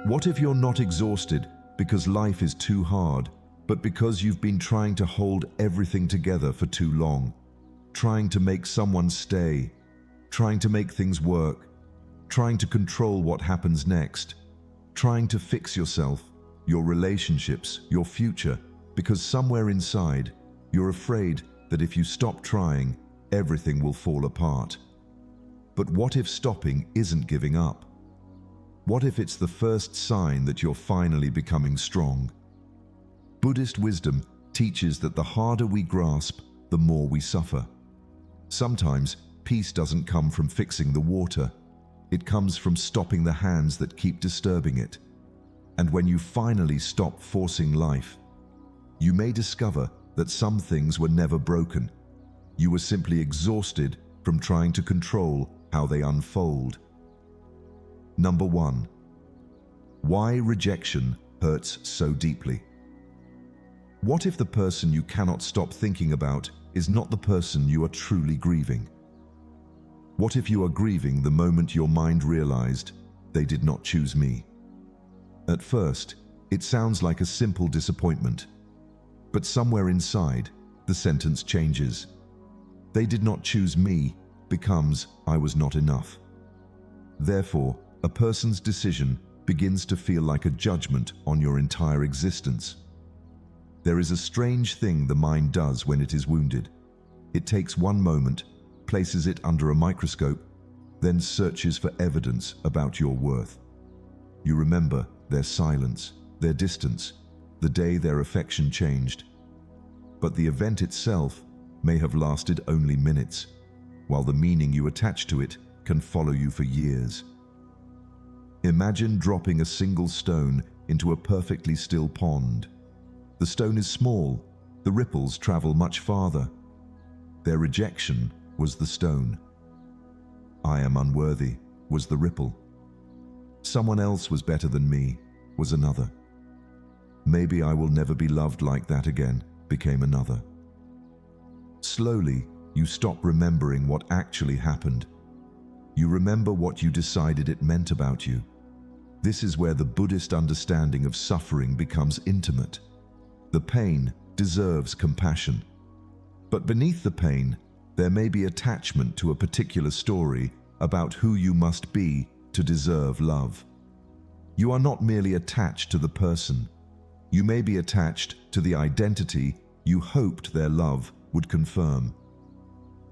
What if you're not exhausted because life is too hard, but because you've been trying to hold everything together for too long, trying to make someone stay, trying to make things work, trying to control what happens next, trying to fix yourself, your relationships, your future, because somewhere inside, you're afraid that if you stop trying, everything will fall apart. But what if stopping isn't giving up? What if it's the first sign that you're finally becoming strong? Buddhist wisdom teaches that the harder we grasp, the more we suffer. Sometimes peace doesn't come from fixing the water. It comes from stopping the hands that keep disturbing it. And when you finally stop forcing life, you may discover that some things were never broken. You were simply exhausted from trying to control how they unfold. Number 1. Why rejection hurts so deeply. What if the person you cannot stop thinking about is not the person you are truly grieving? What if you are grieving the moment your mind realized, they did not choose me? At first, it sounds like a simple disappointment. But somewhere inside, the sentence changes. They did not choose me becomes I was not enough. Therefore, a person's decision begins to feel like a judgment on your entire existence. There is a strange thing the mind does when it is wounded. It takes one moment, places it under a microscope, then searches for evidence about your worth. You remember their silence, their distance, the day their affection changed. But the event itself may have lasted only minutes, while the meaning you attach to it can follow you for years. Imagine dropping a single stone into a perfectly still pond. The stone is small, the ripples travel much farther. Their rejection was the stone. I am unworthy was the ripple. Someone else was better than me was another. Maybe I will never be loved like that again became another. Slowly, you stop remembering what actually happened. You remember what you decided it meant about you. This is where the Buddhist understanding of suffering becomes intimate. The pain deserves compassion. But beneath the pain, there may be attachment to a particular story about who you must be to deserve love. You are not merely attached to the person. You may be attached to the identity you hoped their love would confirm.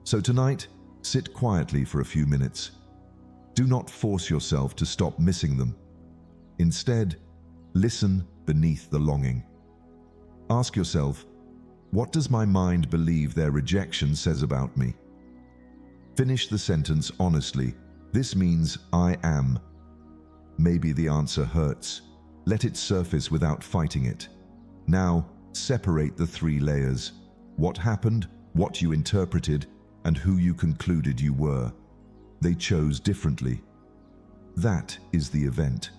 So tonight, sit quietly for a few minutes. Do not force yourself to stop missing them. Instead, listen beneath the longing. Ask yourself, what does my mind believe their rejection says about me? Finish the sentence honestly. This means I am. Maybe the answer hurts. Let it surface without fighting it. Now, separate the 3 layers. What happened, what you interpreted, and who you concluded you were. They chose differently. That is the event.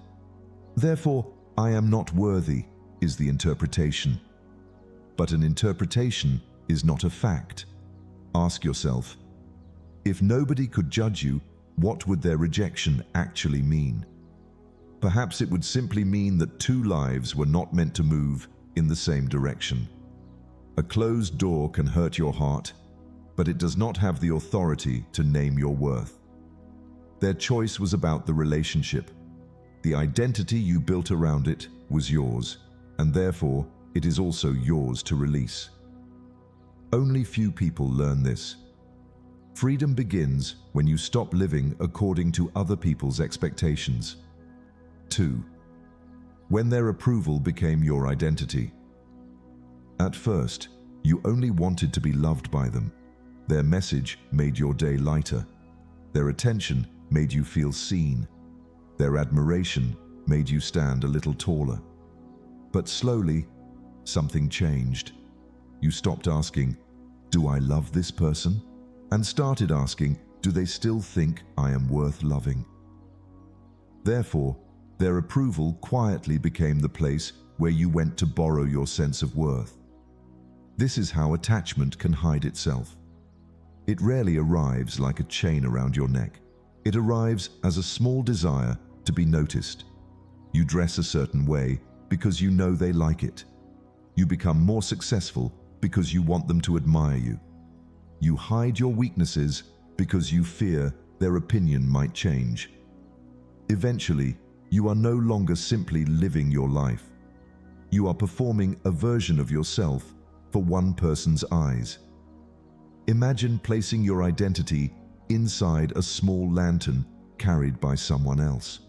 Therefore, I am not worthy is the interpretation. But an interpretation is not a fact. Ask yourself, if nobody could judge you, what would their rejection actually mean? Perhaps it would simply mean that 2 lives were not meant to move in the same direction. A closed door can hurt your heart, but it does not have the authority to name your worth. Their choice was about the relationship. The identity you built around it was yours, and therefore it is also yours to release. Only few people learn this. Freedom begins when you stop living according to other people's expectations. 2. When their approval became your identity. At first, you only wanted to be loved by them. Their message made your day lighter. Their attention made you feel seen. Their admiration made you stand a little taller. But slowly, something changed. You stopped asking, "Do I love this person?" and started asking, "Do they still think I am worth loving?" Therefore, their approval quietly became the place where you went to borrow your sense of worth. This is how attachment can hide itself. It rarely arrives like a chain around your neck. It arrives as a small desire to be noticed. You dress a certain way because you know they like it. You become more successful because you want them to admire you. You hide your weaknesses because you fear their opinion might change. Eventually, you are no longer simply living your life. You are performing a version of yourself for one person's eyes. Imagine placing your identity inside a small lantern carried by someone else.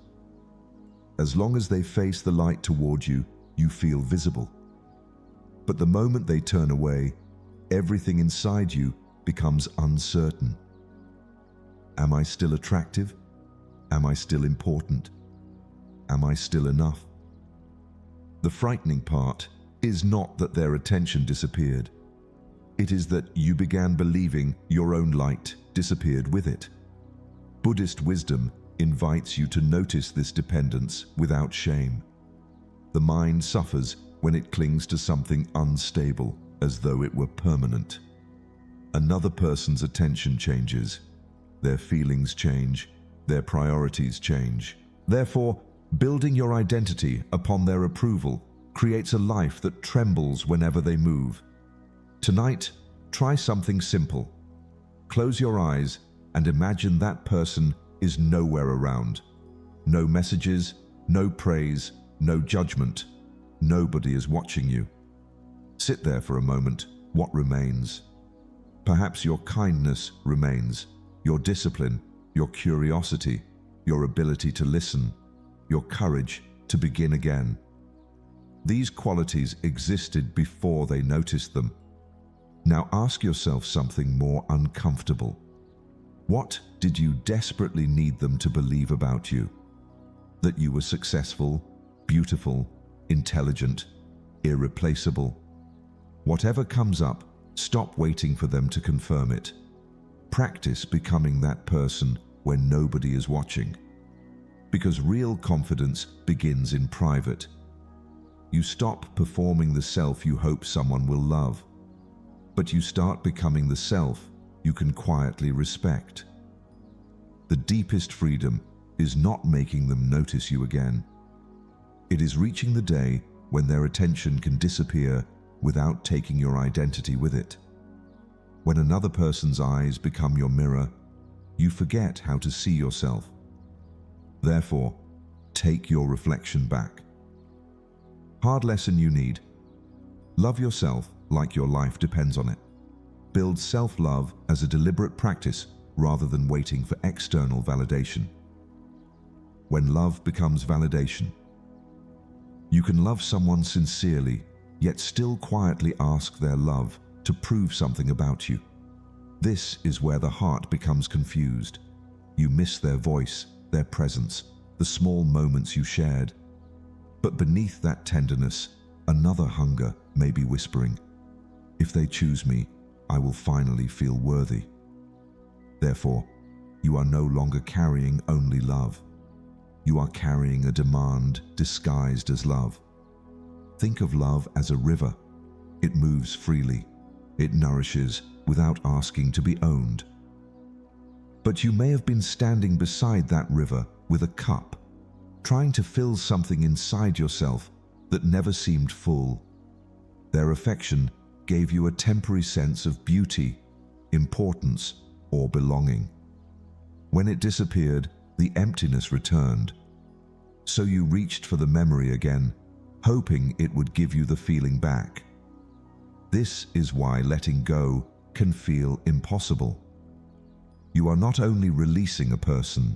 As long as they face the light toward you, you feel visible. But the moment they turn away, everything inside you becomes uncertain. Am I still attractive? Am I still important? Am I still enough? The frightening part is not that their attention disappeared. It is that you began believing your own light disappeared with it. Buddhist wisdom invites you to notice this dependence without shame. The mind suffers when it clings to something unstable as though it were permanent. Another person's attention changes. Their feelings change. Their priorities change. Therefore, building your identity upon their approval creates a life that trembles whenever they move. Tonight, try something simple. Close your eyes and imagine that person is nowhere around. No messages, no praise, no judgment. Nobody is watching you. Sit there for a moment. What remains? Perhaps your kindness remains, your discipline, your curiosity, your ability to listen, your courage to begin again. These qualities existed before they noticed them. Now ask yourself something more uncomfortable. What did you desperately need them to believe about you? That you were successful, beautiful, intelligent, irreplaceable. Whatever comes up, stop waiting for them to confirm it. Practice becoming that person when nobody is watching. Because real confidence begins in private. You stop performing the self you hope someone will love, but you start becoming the self you can quietly respect. The deepest freedom is not making them notice you again. It is reaching the day when their attention can disappear without taking your identity with it. When another person's eyes become your mirror, you forget how to see yourself. Therefore, take your reflection back. Hard lesson you need. Love yourself like your life depends on it. Build self-love as a deliberate practice rather than waiting for external validation. When love becomes validation, you can love someone sincerely, yet still quietly ask their love to prove something about you. This is where the heart becomes confused. You miss their voice, their presence, the small moments you shared. But beneath that tenderness, another hunger may be whispering, if they choose me, I will finally feel worthy. Therefore, you are no longer carrying only love. You are carrying a demand disguised as love. Think of love as a river. It moves freely. It nourishes without asking to be owned. But you may have been standing beside that river with a cup, trying to fill something inside yourself that never seemed full. Their affection gave you a temporary sense of beauty, importance, or belonging. When it disappeared, the emptiness returned. So you reached for the memory again, hoping it would give you the feeling back. This is why letting go can feel impossible. You are not only releasing a person,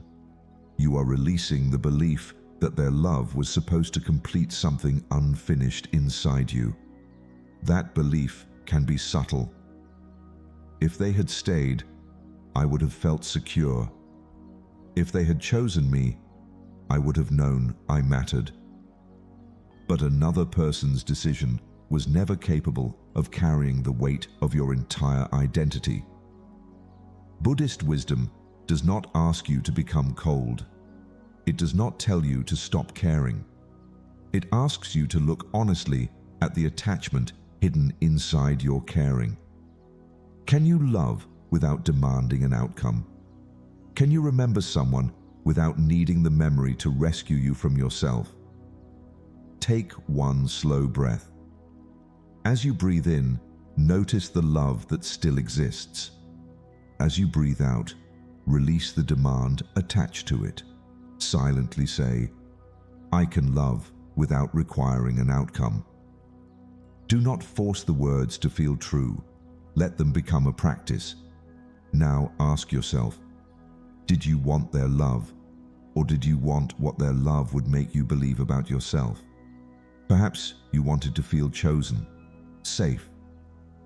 you are releasing the belief that their love was supposed to complete something unfinished inside you. That belief can be subtle. If they had stayed, I would have felt secure. If they had chosen me, I would have known I mattered. But another person's decision was never capable of carrying the weight of your entire identity. Buddhist wisdom does not ask you to become cold. It does not tell you to stop caring. It asks you to look honestly at the attachment hidden inside your caring. Can you love without demanding an outcome? Can you remember someone without needing the memory to rescue you from yourself? take one slow breath. As you breathe in, notice the love that still exists. As you breathe out, release the demand attached to it. Silently say, "I can love without requiring an outcome." Do not force the words to feel true. Let them become a practice. Now ask yourself, did you want their love, or did you want what their love would make you believe about yourself? Perhaps you wanted to feel chosen, safe,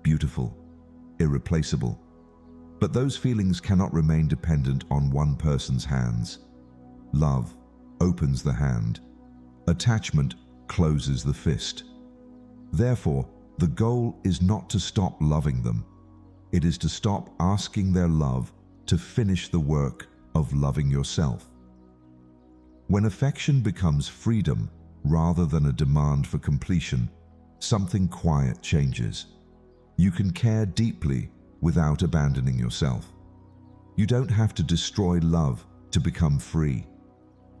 beautiful, irreplaceable. But those feelings cannot remain dependent on one person's hands. Love opens the hand. Attachment closes the fist. Therefore, the goal is not to stop loving them. It is to stop asking their love to finish the work of loving yourself. When affection becomes freedom rather than a demand for completion, something quiet changes. You can care deeply without abandoning yourself. You don't have to destroy love to become free.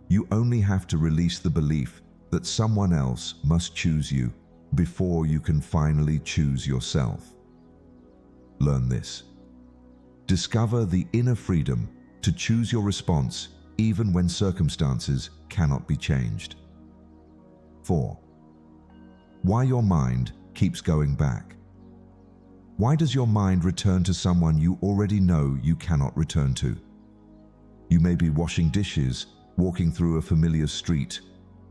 You only have to release the belief that someone else must choose you before you can finally choose yourself. Learn this. Discover the inner freedom to choose your response even when circumstances cannot be changed. 4. Why your mind keeps going back. Why does your mind return to someone you already know you cannot return to? You may be washing dishes, walking through a familiar street,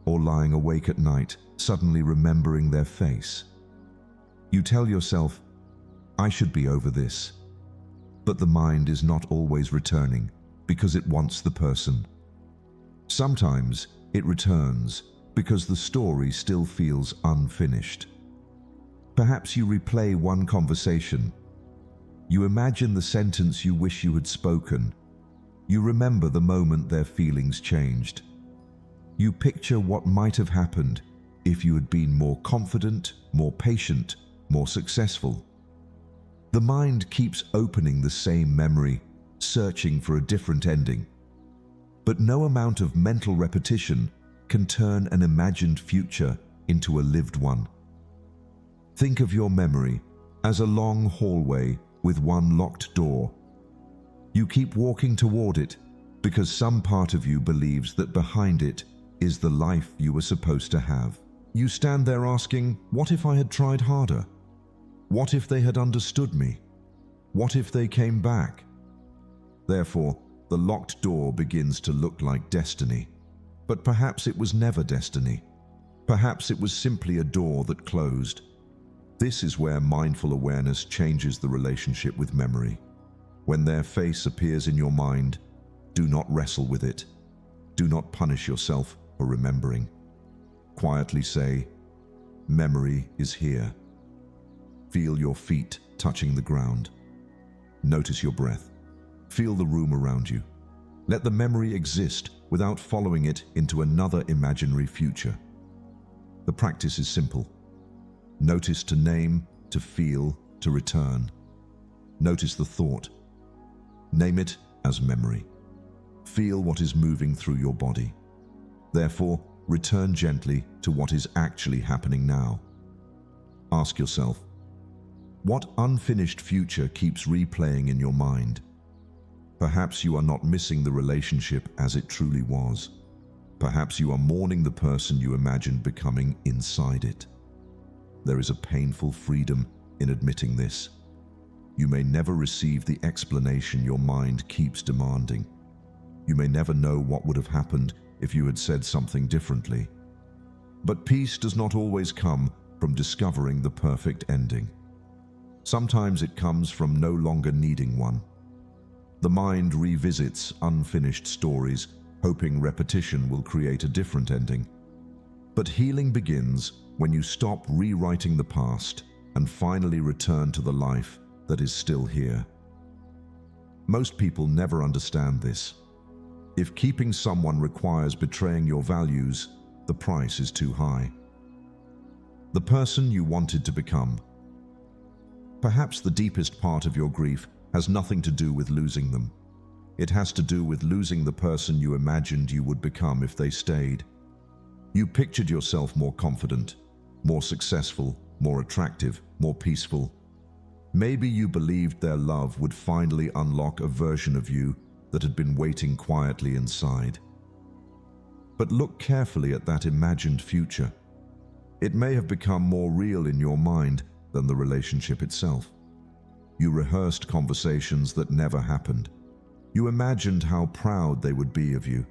or lying awake at night, suddenly remembering their face. You tell yourself, "I should be over this." But the mind is not always returning because it wants the person. Sometimes it returns because the story still feels unfinished. Perhaps you replay one conversation. You imagine the sentence you wish you had spoken. You remember the moment their feelings changed. You picture what might have happened if you had been more confident, more patient, more successful. The mind keeps opening the same memory, searching for a different ending. But no amount of mental repetition can turn an imagined future into a lived one. Think of your memory as a long hallway with one locked door. You keep walking toward it because some part of you believes that behind it is the life you were supposed to have. You stand there asking, what if I had tried harder? What if they had understood me? What if they came back? Therefore, the locked door begins to look like destiny. But perhaps it was never destiny. Perhaps it was simply a door that closed. This is where mindful awareness changes the relationship with memory. When their face appears in your mind, do not wrestle with it. Do not punish yourself for remembering. Quietly say, "Memory is here." Feel your feet touching the ground. Notice your breath. Feel the room around you. Let the memory exist without following it into another imaginary future. The practice is simple. Notice to name, to feel, to return. Notice the thought. Name it as memory. Feel what is moving through your body. Therefore, return gently to what is actually happening now. Ask yourself, what unfinished future keeps replaying in your mind? Perhaps you are not missing the relationship as it truly was. Perhaps you are mourning the person you imagined becoming inside it. There is a painful freedom in admitting this. You may never receive the explanation your mind keeps demanding. You may never know what would have happened if you had said something differently. But peace does not always come from discovering the perfect ending. Sometimes it comes from no longer needing one. The mind revisits unfinished stories, hoping repetition will create a different ending. But healing begins when you stop rewriting the past and finally return to the life that is still here. Most people never understand this. If keeping someone requires betraying your values, the price is too high. The person you wanted to become. Perhaps the deepest part of your grief has nothing to do with losing them. It has to do with losing the person you imagined you would become if they stayed. You pictured yourself more confident, more successful, more attractive, more peaceful. Maybe you believed their love would finally unlock a version of you that had been waiting quietly inside. But look carefully at that imagined future. It may have become more real in your mind than the relationship itself. You rehearsed conversations that never happened. You imagined how proud they would be of you.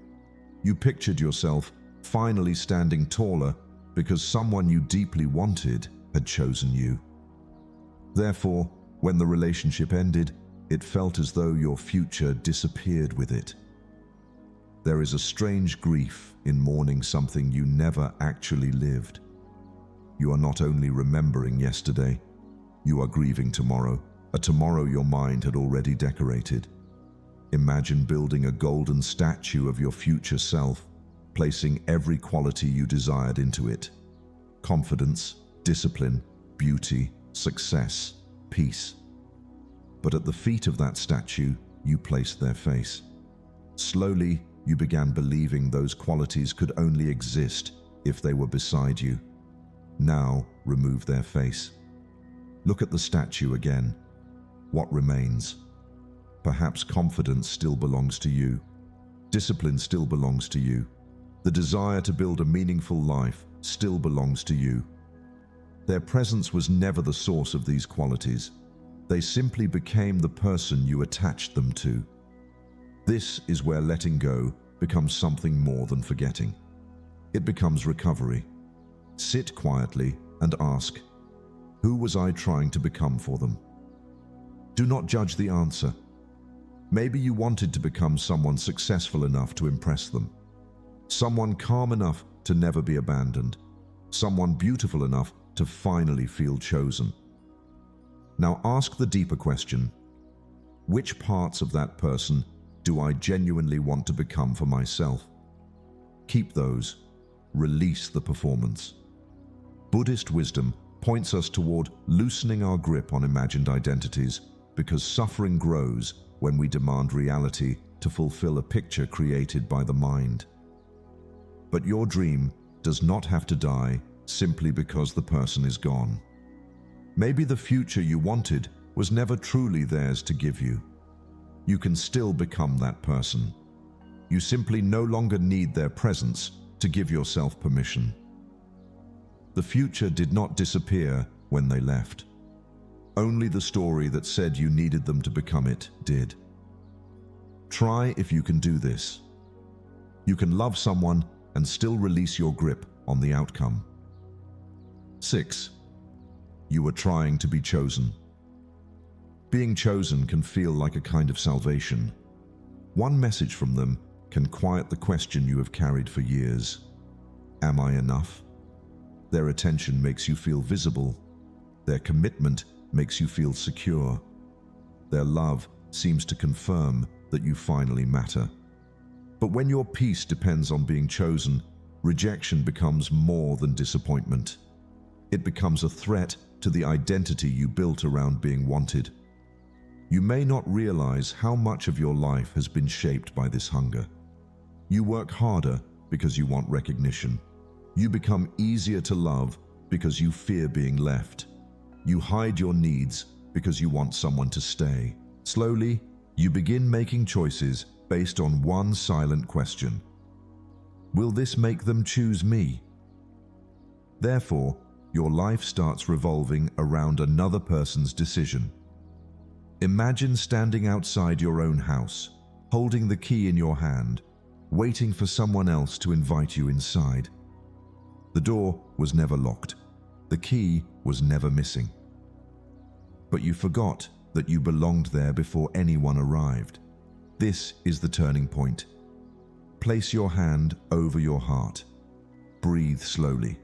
You pictured yourself finally standing taller because someone you deeply wanted had chosen you. Therefore, when the relationship ended, it felt as though your future disappeared with it. There is a strange grief in mourning something you never actually lived. You are not only remembering yesterday, you are grieving tomorrow, a tomorrow your mind had already decorated. Imagine building a golden statue of your future self, placing every quality you desired into it: confidence, discipline, beauty, success, peace. But at the feet of that statue, you placed their face. Slowly, you began believing those qualities could only exist if they were beside you. Now, remove their face. Look at the statue again. What remains? Perhaps confidence still belongs to you. Discipline still belongs to you. The desire to build a meaningful life still belongs to you. Their presence was never the source of these qualities. They simply became the person you attached them to. This is where letting go becomes something more than forgetting. It becomes recovery. Sit quietly and ask, who was I trying to become for them? Do not judge the answer. Maybe you wanted to become someone successful enough to impress them, someone calm enough to never be abandoned, someone beautiful enough to finally feel chosen. Now ask the deeper question: which parts of that person do I genuinely want to become for myself? Keep those. Release the performance. Buddhist wisdom points us toward loosening our grip on imagined identities, because suffering grows when we demand reality to fulfill a picture created by the mind. But your dream does not have to die simply because the person is gone. Maybe the future you wanted was never truly theirs to give you. You can still become that person. You simply no longer need their presence to give yourself permission. The future did not disappear when they left. Only the story that said you needed them to become it did. Try if you can do this. You can love someone and still release your grip on the outcome. 6. You were trying to be chosen. Being chosen can feel like a kind of salvation. One message from them can quiet the question you have carried for years. Am I enough? Their attention makes you feel visible. Their commitment makes you feel secure. Their love seems to confirm that you finally matter. But when your peace depends on being chosen, rejection becomes more than disappointment. It becomes a threat to the identity you built around being wanted. You may not realize how much of your life has been shaped by this hunger. You work harder because you want recognition. You become easier to love because you fear being left. You hide your needs because you want someone to stay. Slowly, you begin making choices based on one silent question: will this make them choose me? Therefore, your life starts revolving around another person's decision. Imagine standing outside your own house, holding the key in your hand, waiting for someone else to invite you inside. The door was never locked. The key was never missing. But you forgot that you belonged there before anyone arrived. This is the turning point. Place your hand over your heart. Breathe slowly.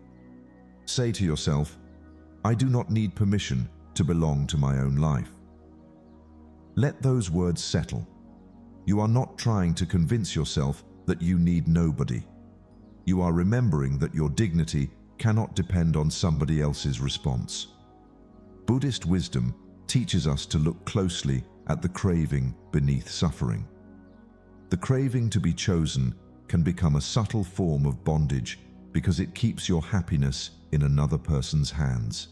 Say to yourself, I do not need permission to belong to my own life. Let those words settle. You are not trying to convince yourself that you need nobody. You are remembering that your dignity cannot depend on somebody else's response. Buddhist wisdom teaches us to look closely at the craving beneath suffering. The craving to be chosen can become a subtle form of bondage because it keeps your happiness in another person's hands.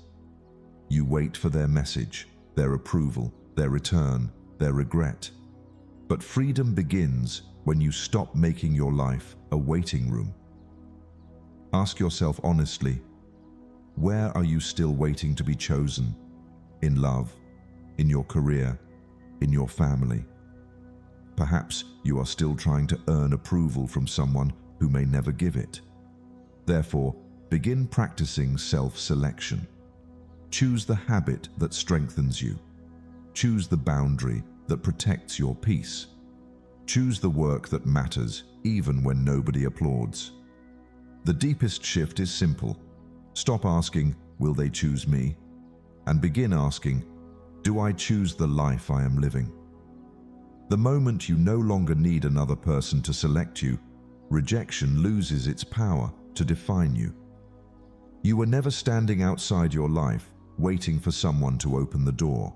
You wait for their message, their approval, their return, their regret. But freedom begins when you stop making your life a waiting room. Ask yourself honestly, where are you still waiting to be chosen? In love, in your career, in your family? Perhaps you are still trying to earn approval from someone who may never give it. Therefore, begin practicing self-selection. Choose the habit that strengthens you. Choose the boundary that protects your peace. Choose the work that matters, even when nobody applauds. The deepest shift is simple. Stop asking, will they choose me? And begin asking, do I choose the life I am living? The moment you no longer need another person to select you, rejection loses its power to define you. You were never standing outside your life, waiting for someone to open the door.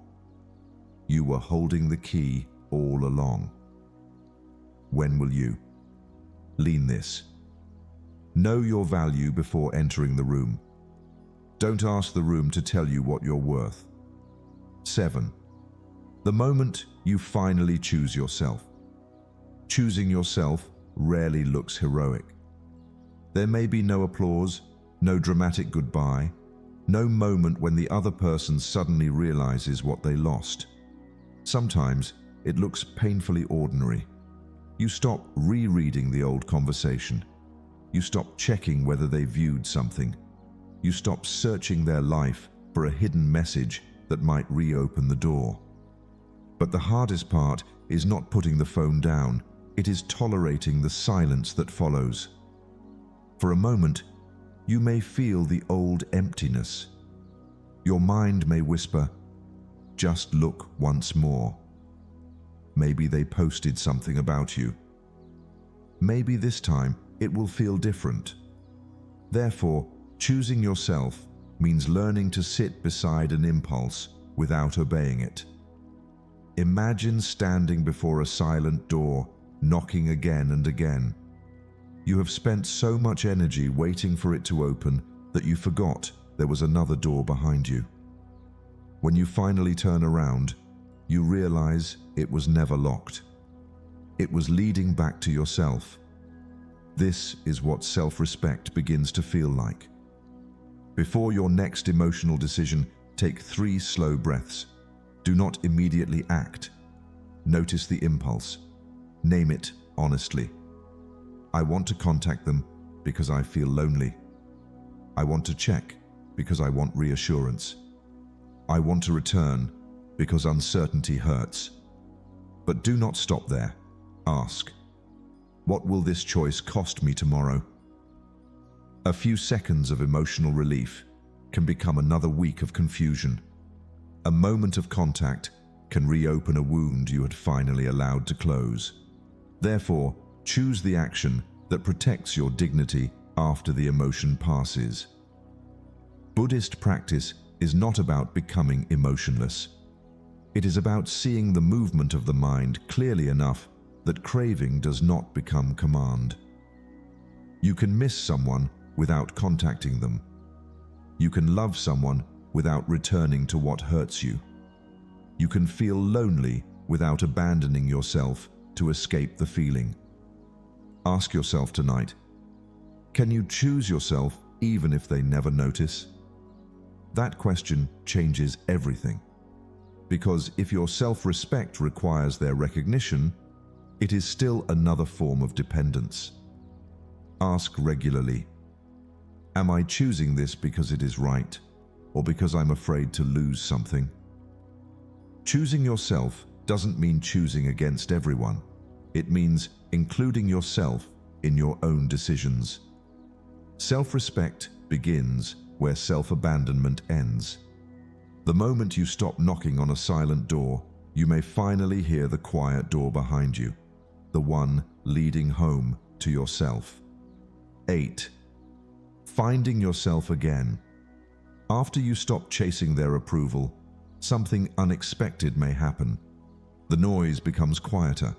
You were holding the key all along. When will you lean this? Know your value before entering the room. Don't ask the room to tell you what you're worth. 7. The moment you finally choose yourself. Choosing yourself rarely looks heroic. There may be no applause, no dramatic goodbye, no moment when the other person suddenly realizes what they lost. Sometimes it looks painfully ordinary. You stop rereading the old conversation. You stop checking whether they viewed something. You stop searching their life for a hidden message that might reopen the door. But the hardest part is not putting the phone down. It is tolerating the silence that follows. For a moment, you may feel the old emptiness. Your mind may whisper, just look once more. Maybe they posted something about you. Maybe this time it will feel different. Therefore, choosing yourself means learning to sit beside an impulse without obeying it. Imagine standing before a silent door, knocking again and again. You have spent so much energy waiting for it to open that you forgot there was another door behind you. When you finally turn around, you realize it was never locked. It was leading back to yourself. This is what self-respect begins to feel like. Before your next emotional decision, take 3 slow breaths. Do not immediately act. Notice the impulse. Name it honestly. I want to contact them because I feel lonely. I want to check because I want reassurance. I want to return because uncertainty hurts. But do not stop there. Ask, what will this choice cost me tomorrow? A few seconds of emotional relief can become another week of confusion. A moment of contact can reopen a wound you had finally allowed to close. Therefore, choose the action that protects your dignity after the emotion passes. Buddhist practice is not about becoming emotionless. It is about seeing the movement of the mind clearly enough that craving does not become command. You can miss someone without contacting them. You can love someone without returning to what hurts you. You can feel lonely without abandoning yourself to escape the feeling. Ask yourself tonight, can you choose yourself even if they never notice? That question changes everything. Because if your self-respect requires their recognition, it is still another form of dependence. Ask regularly, am I choosing this because it is right, or because I'm afraid to lose something? Choosing yourself doesn't mean choosing against everyone. It means including yourself in your own decisions. Self-respect begins where self-abandonment ends. The moment you stop knocking on a silent door, you may finally hear the quiet door behind you, the one leading home to yourself. 8. Finding yourself again. After you stop chasing their approval, something unexpected may happen. The noise becomes quieter.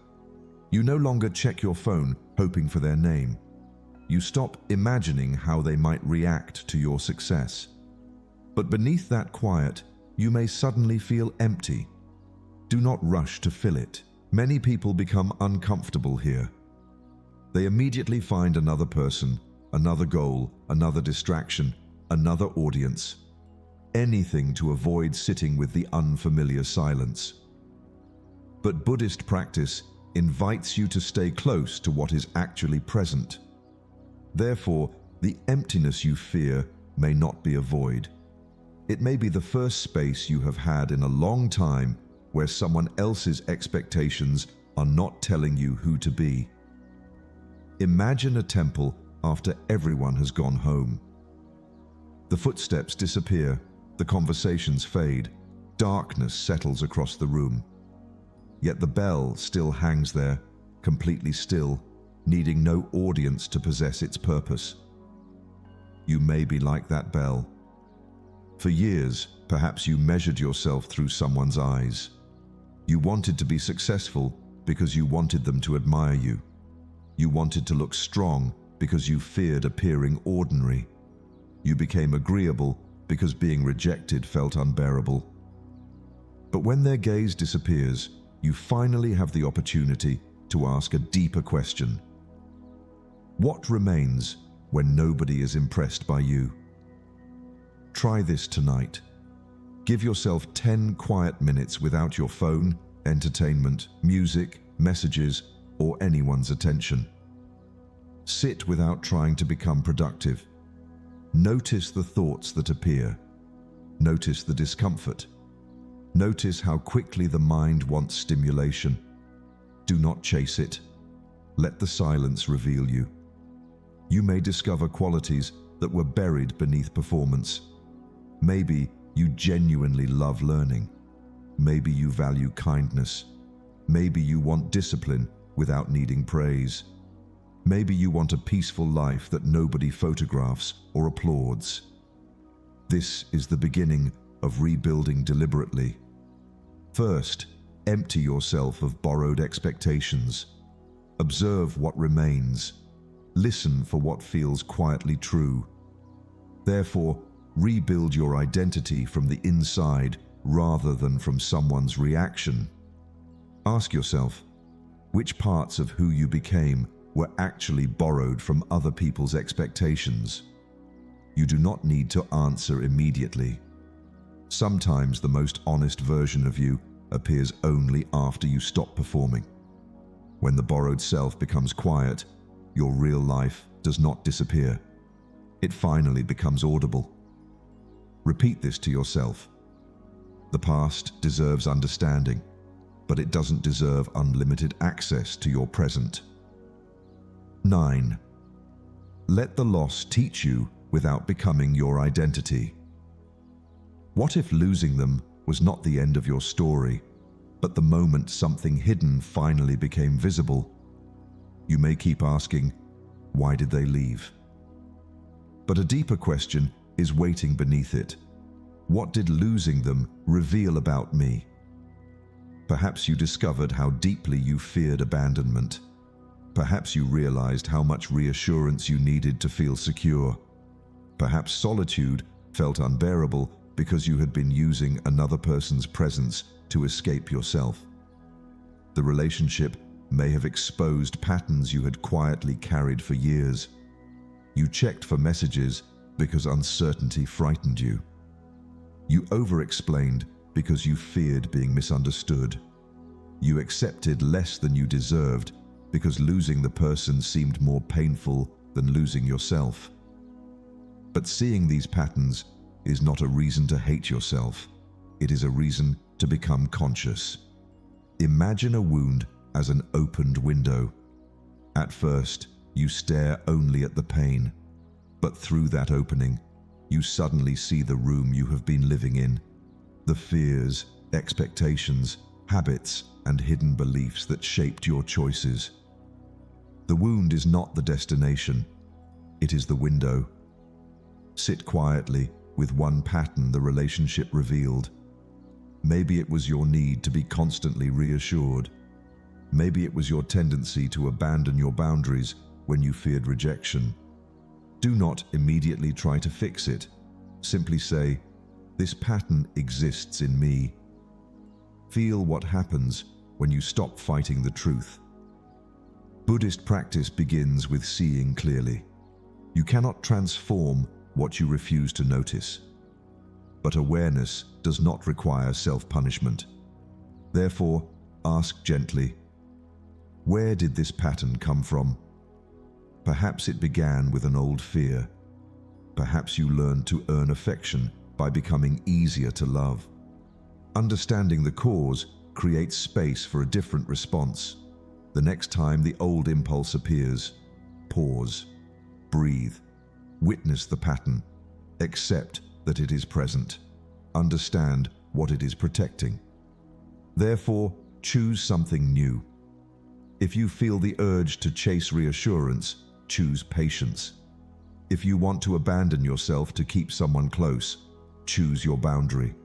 You no longer check your phone hoping for their name. You stop imagining how they might react to your success. But beneath that quiet, you may suddenly feel empty. Do not rush to fill it. Many people become uncomfortable here. They immediately find another person, another goal, another distraction, another audience. Anything to avoid sitting with the unfamiliar silence. But Buddhist practice invites you to stay close to what is actually present. Therefore, the emptiness you fear may not be a void. It may be the first space you have had in a long time where someone else's expectations are not telling you who to be. Imagine a temple after everyone has gone home. The footsteps disappear, the conversations fade, darkness settles across the room. Yet the bell still hangs there, completely still, needing no audience to possess its purpose. You may be like that bell. For years, perhaps you measured yourself through someone's eyes. You wanted to be successful because you wanted them to admire you. You wanted to look strong because you feared appearing ordinary. You became agreeable because being rejected felt unbearable. But when their gaze disappears, you finally have the opportunity to ask a deeper question. What remains when nobody is impressed by you? Try this tonight. Give yourself 10 quiet minutes without your phone, entertainment, music, messages, or anyone's attention. Sit without trying to become productive. Notice the thoughts that appear. Notice the discomfort. Notice how quickly the mind wants stimulation. Do not chase it. Let the silence reveal you. You may discover qualities that were buried beneath performance. Maybe you genuinely love learning. Maybe you value kindness. Maybe you want discipline without needing praise. Maybe you want a peaceful life that nobody photographs or applauds. This is the beginning of rebuilding deliberately. First, empty yourself of borrowed expectations. Observe what remains. Listen for what feels quietly true. Therefore, rebuild your identity from the inside rather than from someone's reaction. Ask yourself, which parts of who you became were actually borrowed from other people's expectations? You do not need to answer immediately. Sometimes the most honest version of you appears only after you stop performing. When the borrowed self becomes quiet, your real life does not disappear. It finally becomes audible. Repeat this to yourself. The past deserves understanding, but it doesn't deserve unlimited access to your present. 9. Let the loss teach you without becoming your identity. What if losing them was not the end of your story, but the moment something hidden finally became visible? You may keep asking, why did they leave? But a deeper question is waiting beneath it. What did losing them reveal about me? Perhaps you discovered how deeply you feared abandonment. Perhaps you realized how much reassurance you needed to feel secure. Perhaps solitude felt unbearable because you had been using another person's presence to escape yourself. The relationship may have exposed patterns you had quietly carried for years. You checked for messages because uncertainty frightened you. You over-explained because you feared being misunderstood. You accepted less than you deserved because losing the person seemed more painful than losing yourself. But seeing these patterns is not a reason to hate yourself. It is a reason to become conscious. Imagine a wound as an opened window. At first, you stare only at the pain, but through that opening, you suddenly see the room you have been living in, the fears, expectations, habits, and hidden beliefs that shaped your choices. The wound is not the destination, it is the window. Sit quietly with one pattern the relationship revealed. Maybe it was your need to be constantly reassured. Maybe it was your tendency to abandon your boundaries when you feared rejection. Do not immediately try to fix it. Simply say, "This pattern exists in me." Feel what happens when you stop fighting the truth. Buddhist practice begins with seeing clearly. You cannot transform what you refuse to notice. But awareness does not require self-punishment. Therefore, ask gently, where did this pattern come from? Perhaps it began with an old fear. Perhaps you learned to earn affection by becoming easier to love. Understanding the cause creates space for a different response. The next time the old impulse appears, pause, breathe, witness the pattern, accept that it is present, understand what it is protecting. Therefore, choose something new. If you feel the urge to chase reassurance, choose patience. If you want to abandon yourself to keep someone close, choose your boundary.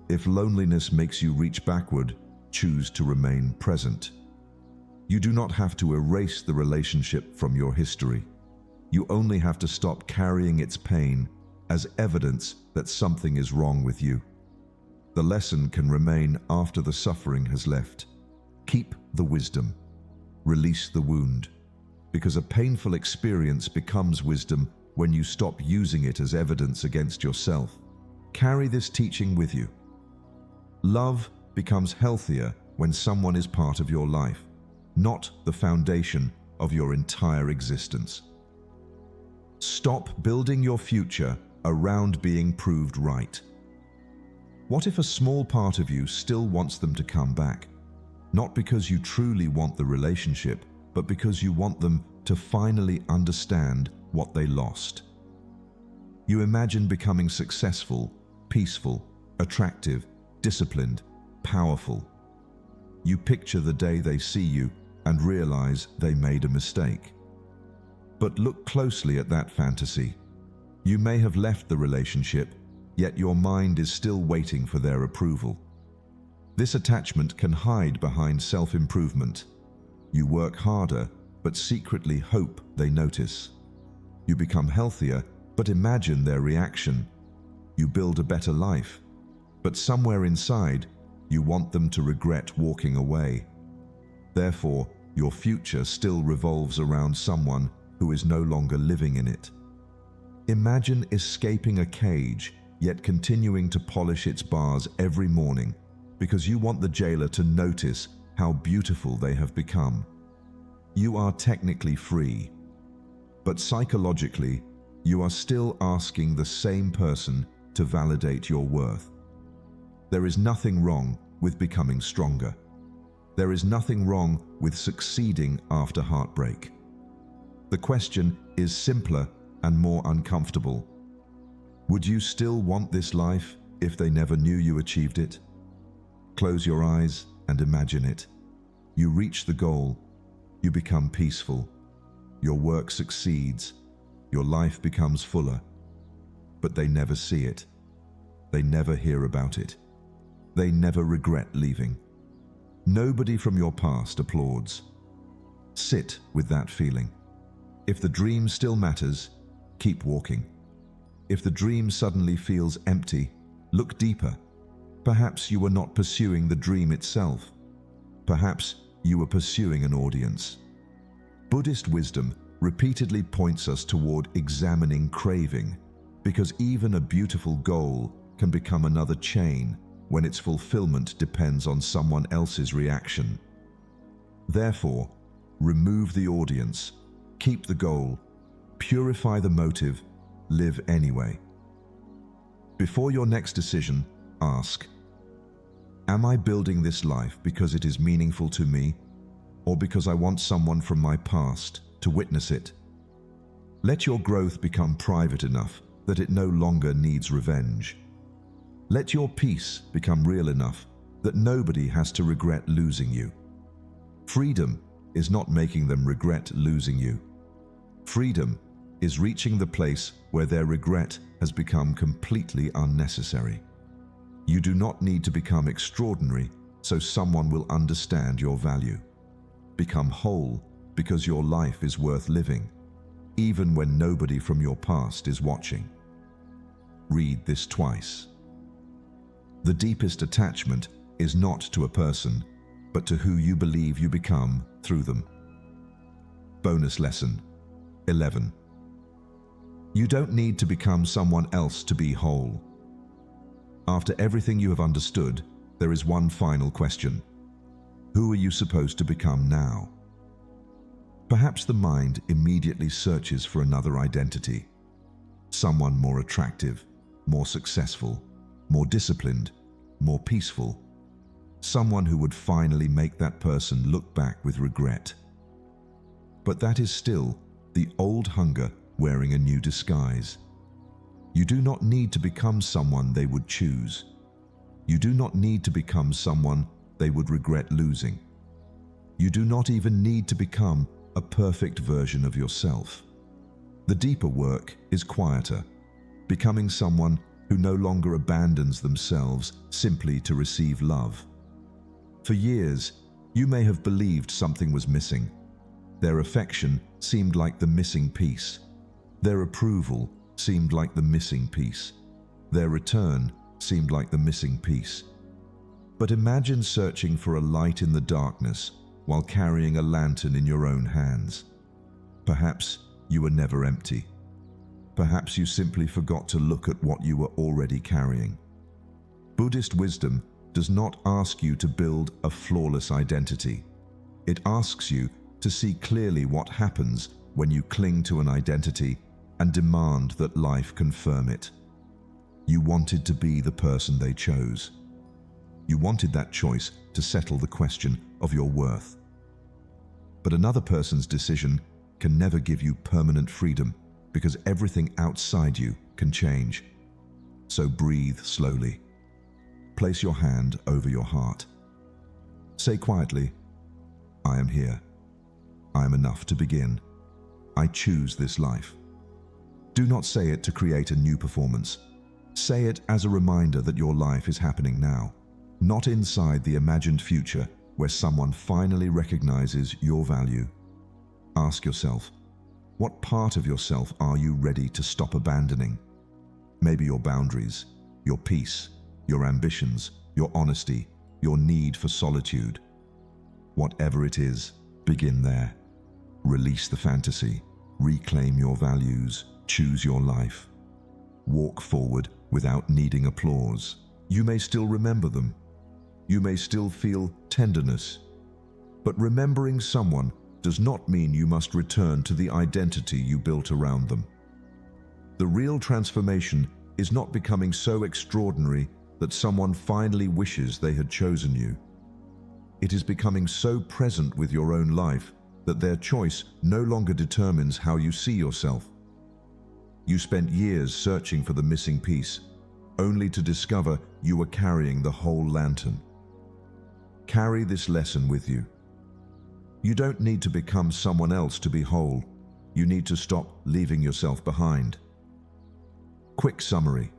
If loneliness makes you reach backward, choose to remain present. You do not have to erase the relationship from your history. You only have to stop carrying its pain as evidence that something is wrong with you. The lesson can remain after the suffering has left. Keep the wisdom. Release the wound. Because a painful experience becomes wisdom when you stop using it as evidence against yourself. Carry this teaching with you. Love becomes healthier when someone is part of your life, not the foundation of your entire existence. Stop building your future around being proved right. What if a small part of you still wants them to come back? Not because you truly want the relationship, but because you want them to finally understand what they lost. You imagine becoming successful, peaceful, attractive, disciplined, powerful. You picture the day they see you and realize they made a mistake. But look closely at that fantasy. You may have left the relationship, yet your mind is still waiting for their approval. This attachment can hide behind self-improvement. You work harder, but secretly hope they notice. You become healthier, but imagine their reaction. You build a better life, but somewhere inside, you want them to regret walking away. Therefore, your future still revolves around someone who is no longer living in it. Imagine escaping a cage, yet continuing to polish its bars every morning because you want the jailer to notice how beautiful they have become. You are technically free, but psychologically, you are still asking the same person to validate your worth. There is nothing wrong with becoming stronger. There is nothing wrong with succeeding after heartbreak. The question is simpler and more uncomfortable. Would you still want this life if they never knew you achieved it? Close your eyes and imagine it. You reach the goal. You become peaceful. Your work succeeds. Your life becomes fuller. But they never see it. They never hear about it. They never regret leaving. Nobody from your past applauds. Sit with that feeling. If the dream still matters, keep walking. If the dream suddenly feels empty, look deeper. Perhaps you were not pursuing the dream itself. Perhaps you were pursuing an audience. Buddhist wisdom repeatedly points us toward examining craving, because even a beautiful goal can become another chain when its fulfillment depends on someone else's reaction. Therefore, remove the audience, keep the goal, purify the motive, live anyway. Before your next decision, ask, am I building this life because it is meaningful to me, or because I want someone from my past to witness it? Let your growth become private enough that it no longer needs revenge. Let your peace become real enough that nobody has to regret losing you. Freedom is not making them regret losing you. Freedom is reaching the place where their regret has become completely unnecessary. You do not need to become extraordinary so someone will understand your value. Become whole because your life is worth living, even when nobody from your past is watching. Read this twice. The deepest attachment is not to a person, but to who you believe you become through them. Bonus lesson 11. You don't need to become someone else to be whole. After everything you have understood, there is one final question. Who are you supposed to become now? Perhaps the mind immediately searches for another identity. Someone more attractive, more successful, more disciplined, more peaceful. Someone who would finally make that person look back with regret. But that is still the old hunger wearing a new disguise. You do not need to become someone they would choose. You do not need to become someone they would regret losing. You do not even need to become a perfect version of yourself. The deeper work is quieter, becoming someone who no longer abandons themselves simply to receive love. For years, you may have believed something was missing. Their affection seemed like the missing piece. Their approval seemed like the missing piece. Their return seemed like the missing piece. But imagine searching for a light in the darkness while carrying a lantern in your own hands. Perhaps you were never empty. Perhaps you simply forgot to look at what you were already carrying. Buddhist wisdom does not ask you to build a flawless identity. It asks you to see clearly what happens when you cling to an identity and demand that life confirm it. You wanted to be the person they chose. You wanted that choice to settle the question of your worth. But another person's decision can never give you permanent freedom because everything outside you can change. So breathe slowly. Place your hand over your heart. Say quietly, I am here. I am enough to begin. I choose this life. Do not say it to create a new performance. Say it as a reminder that your life is happening now, not inside the imagined future where someone finally recognizes your value. Ask yourself, what part of yourself are you ready to stop abandoning? Maybe your boundaries, your peace, your ambitions, your honesty, your need for solitude. Whatever it is, begin there. Release the fantasy, reclaim your values, choose your life. Walk forward without needing applause. You may still remember them. You may still feel tenderness. But remembering someone does not mean you must return to the identity you built around them. The real transformation is not becoming so extraordinary that someone finally wishes they had chosen you. It is becoming so present with your own life that their choice no longer determines how you see yourself. You spent years searching for the missing piece, only to discover you were carrying the whole lantern. Carry this lesson with you. You don't need to become someone else to be whole. You need to stop leaving yourself behind. Quick summary.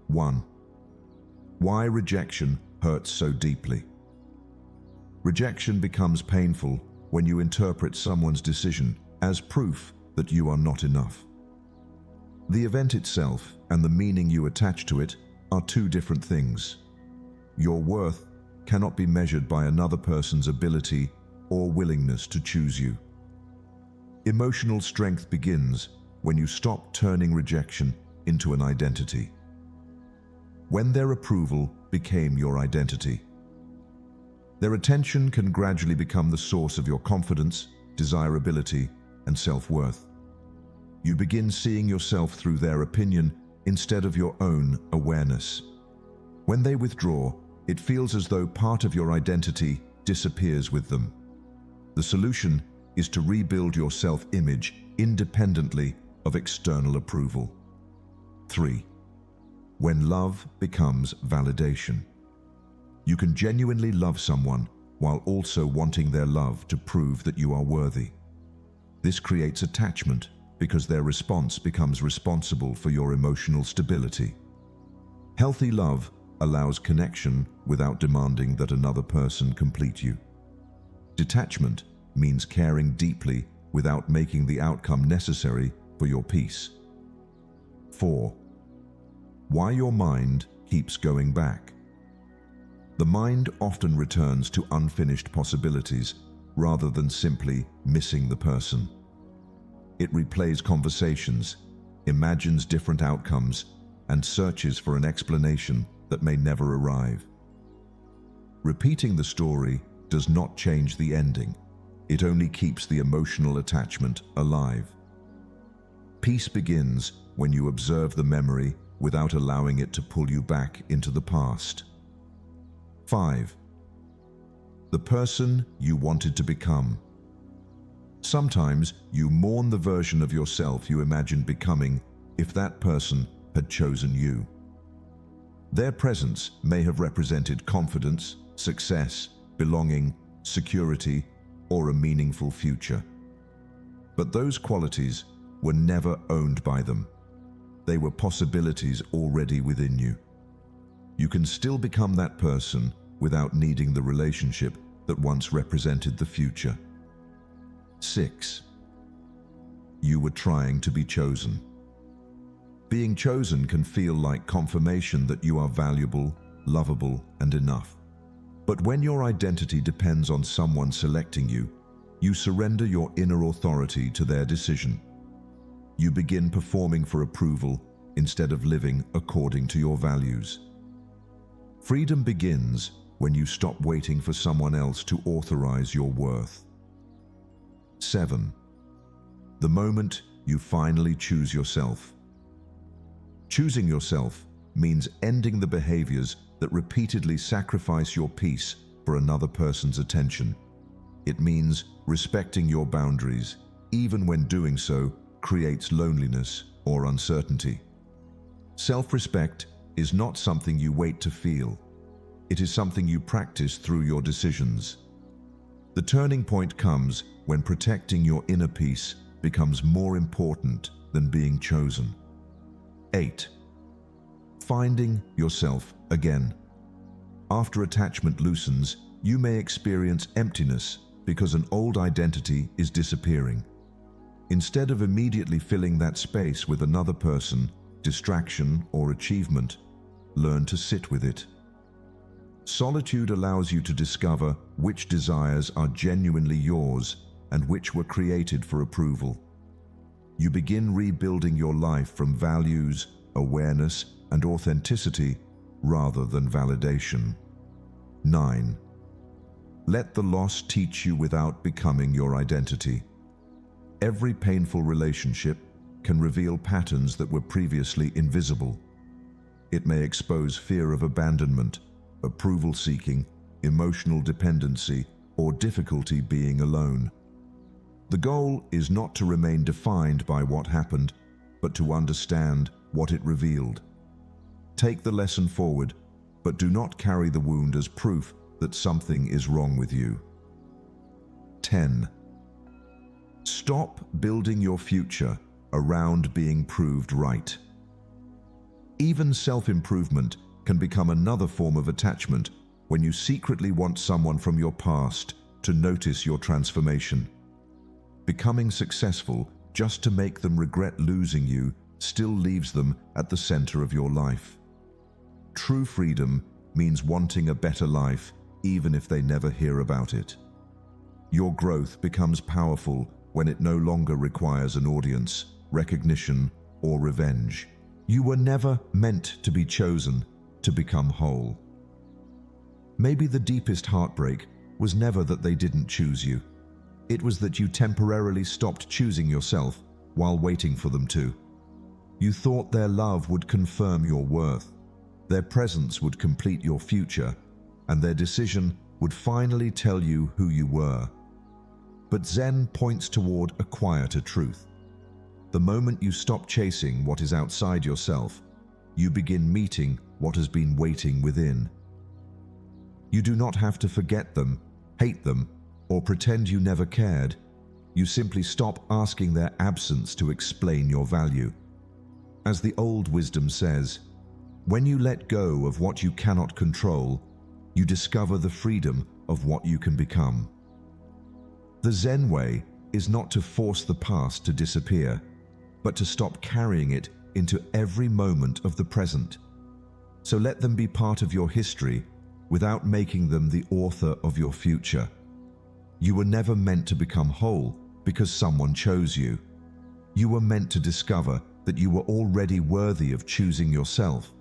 1. Why rejection hurts so deeply. Rejection becomes painful when you interpret someone's decision as proof that you are not enough. The event itself and the meaning you attach to it are two different things. Your worth cannot be measured by another person's ability or willingness to choose you. Emotional strength begins when you stop turning rejection into an identity. When their approval became your identity. Their attention can gradually become the source of your confidence, desirability, and self-worth. You begin seeing yourself through their opinion instead of your own awareness. When they withdraw, it feels as though part of your identity disappears with them. The solution is to rebuild your self-image independently of external approval. 3. When love becomes validation. You can genuinely love someone while also wanting their love to prove that you are worthy. This creates attachment because their response becomes responsible for your emotional stability. Healthy love allows connection without demanding that another person complete you. Detachment means caring deeply without making the outcome necessary for your peace. 4. Why your mind keeps going back. The mind often returns to unfinished possibilities rather than simply missing the person. It replays conversations, imagines different outcomes, and searches for an explanation that may never arrive. Repeating the story does not change the ending. It only keeps the emotional attachment alive. Peace begins when you observe the memory without allowing it to pull you back into the past. 5. The person you wanted to become. Sometimes you mourn the version of yourself you imagined becoming if that person had chosen you. Their presence may have represented confidence, success, belonging, security, or a meaningful future. But those qualities were never owned by them. They were possibilities already within you. You can still become that person without needing the relationship that once represented the future. 6. You were trying to be chosen. Being chosen can feel like confirmation that you are valuable, lovable, and enough. But when your identity depends on someone selecting you, you surrender your inner authority to their decision. You begin performing for approval instead of living according to your values. Freedom begins when you stop waiting for someone else to authorize your worth. 7. The moment you finally choose yourself. Choosing yourself means ending the behaviors that repeatedly sacrifice your peace for another person's attention. It means respecting your boundaries, even when doing so creates loneliness or uncertainty. Self-respect is not something you wait to feel. It is something you practice through your decisions. The turning point comes when protecting your inner peace becomes more important than being chosen. 8. Finding yourself again. After attachment loosens, you may experience emptiness because an old identity is disappearing. Instead of immediately filling that space with another person, distraction, or achievement, learn to sit with it. Solitude allows you to discover which desires are genuinely yours and which were created for approval. You begin rebuilding your life from values, awareness, and authenticity rather than validation. 9. Let the loss teach you without becoming your identity. Every painful relationship can reveal patterns that were previously invisible. It may expose fear of abandonment, approval seeking, emotional dependency, or difficulty being alone. The goal is not to remain defined by what happened, but to understand what it revealed. Take the lesson forward, but do not carry the wound as proof that something is wrong with you. 10. Stop building your future around being proved right. Even self-improvement can become another form of attachment when you secretly want someone from your past to notice your transformation. Becoming successful just to make them regret losing you still leaves them at the center of your life. True freedom means wanting a better life even if they never hear about it. Your growth becomes powerful when it no longer requires an audience, recognition, or revenge. You were never meant to be chosen to become whole. Maybe the deepest heartbreak was never that they didn't choose you. It was that you temporarily stopped choosing yourself while waiting for them to. You thought their love would confirm your worth, their presence would complete your future, and their decision would finally tell you who you were. But Zen points toward a quieter truth. The moment you stop chasing what is outside yourself, you begin meeting what has been waiting within. You do not have to forget them, hate them, or pretend you never cared. You simply stop asking their absence to explain your value. As the old wisdom says, when you let go of what you cannot control, you discover the freedom of what you can become. The The Zen way is not to force the past to disappear, but to stop carrying it into every moment of the present. So let them be part of your history without making them the author of your future. You were never meant to become whole because someone chose you. You were meant to discover that you were already worthy of choosing yourself.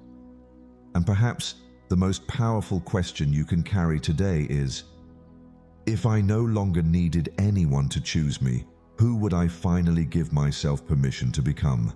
And perhaps the most powerful question you can carry today is, if I no longer needed anyone to choose me, who would I finally give myself permission to become?